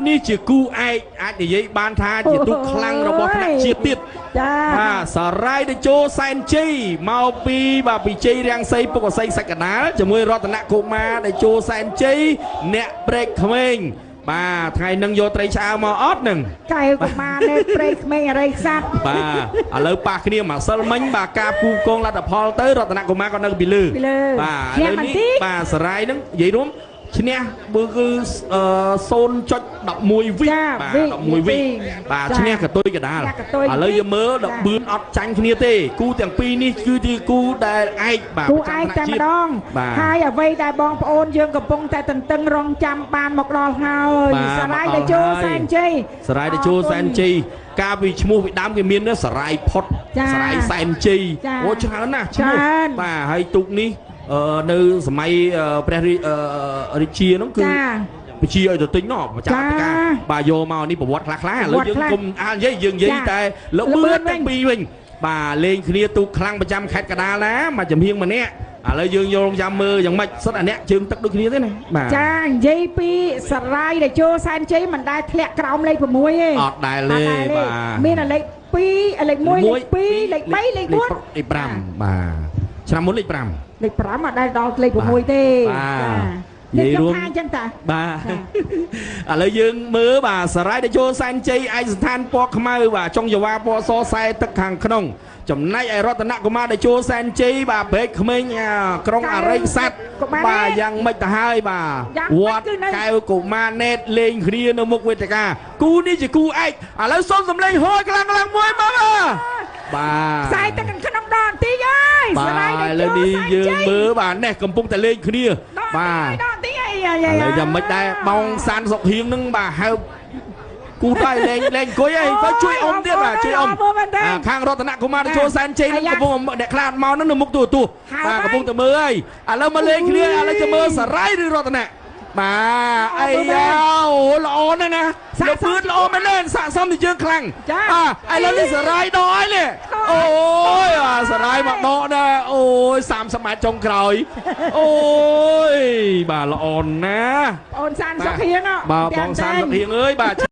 នេះជាគូឯកអាចនិយាយបានថាជាទូខ្លាំងរបស់ថ្នាក់ជាតិទៀតចាសរាយតេជោសែនជ័យមកពីពីជ័យរាំងសីពុកអស័យសក្តាលជាមួយរតនកុមារតេជោសែនជ័យអ្នកព្រែកក្មេងបាទថ្ងៃនឹងយកត្រីឆ្អើមកអត់នឹងកែវកុមារនេះព្រែកក្មេងអរិយស័ព្ទបាទឥឡូវប៉ះគ្នាម្សិលមិញបាទការពូកងលទ្ធផលទៅរតនកុមារក៏នៅពីលើបាទឥឡូវនេះបាទសរាយនឹងនិយាយរួមឈ្នះបើគឺ0.11 វិបាទ11 វិបាទឈ្នះកតុយកដាលឥឡូវយើងមើលដល់បឿនអត់ចាញ់គ្នាទេគូទាំងពីរនេះគឺជាគូដែលឯកបាទគូឯកតែម្ដងហើយអ្វីដែលបងប្អូនយើងកំពុងតែតន្ទឹងរង់ចាំបានមកដល់ហើយសរាយតេជោសែនជ័យសរាយតេជោសែនជ័យកាលពីឈ្មោះពីដើមគេមានសរាយផុតសរាយសែនជ័យអូច្រើនណាស់ឈ្មោះបាទហើយទូកនេះនៅសម័យព្រះរាជានោះគឺបញ្ជាឲ្យទៅទិញនោះម្ចាស់ការបាទយកមកនេះប្រវត្តិខ្លះឥឡូវយើងគុំនិយាយយើងនិយាយតែលបឿនទាំងពីរវិញបាទលេងគ្នាទូកខ្លាំងប្រចាំខេត្តកណ្ដាលណាមកចំហៀងម្នាក់ឥឡូវយើងយល់ចាំមើលយ៉ាងម៉េចសុទ្ធអាអ្នកជើងទឹកដូចគ្នាទេណាបាទចានិយាយពីសរាយតេជោសែនជ័យមិនដែលធ្លាក់ក្រោមលេខ6ទេអត់ដែលទេបាទមានលេខ2លេខ1លេខ2លេខ3លេខ4លេខ5បាទឆ្នាំមុនលេខ5លេខ5អត់ដែលដល់លេខ6ទេនិយាយរួមអញ្ចឹងតាបាទឥឡូវយើងមើលបាទសរាយតេជោសែនជ័យឯកស្ថានពណ៌ខ្មៅបាទចុងចង្វាពណ៌សខ្សែទឹកខាងក្នុងចំណែកឯរតនកុមារតេជោសែនជ័យបាទព្រែកក្មេងក្រុងអរិយស័ព្ទបាទយ៉ាងម៉េចទៅហើយបាទវត្តកែវកុមារណេតលេងគ្នានៅមុខវេទិកាគូនេះជាគូឯកឥឡូវសុំសម្លេងហួយខ្លាំងមួយមកបាទខ្សែទឹកក្នុងដងទីហើយសរាយតេជោឥឡូវនេះយើងមើលបាទនេះកំពុងតែលេងគ្នាបាទឥឡូវយ៉ាងម៉េចដែរបងសានសុកហៀងនឹងបាទហៅគូដៃលេងអង្គុយហើយទៅជួយអ៊ំទៀតបាទជួយអ៊ំខាងរតនកុមារតេជោសែនជ័យនឹងកំពុងអ្នកខ្លាចមកនឹងនៅមុខទូបាទកំពុងតែមើលហើយឥឡូវមកលេងគ្នាឥឡូវจะមើលសរាយឬរតនៈបាទអីយ៉ាអូល្អណាស់ណាលបឿនល្អមែនទេស័កសមទៅជើងខ្លាំងឥឡូវនេះសរាយដកហើយនេះអូយសរាយមកដកដែរអូយ30ម៉ែត្រចុងក្រោយអូយបាទល្អណាស់បងសានសុខហៀងបាទបងសានសុខហៀងអើយបាទ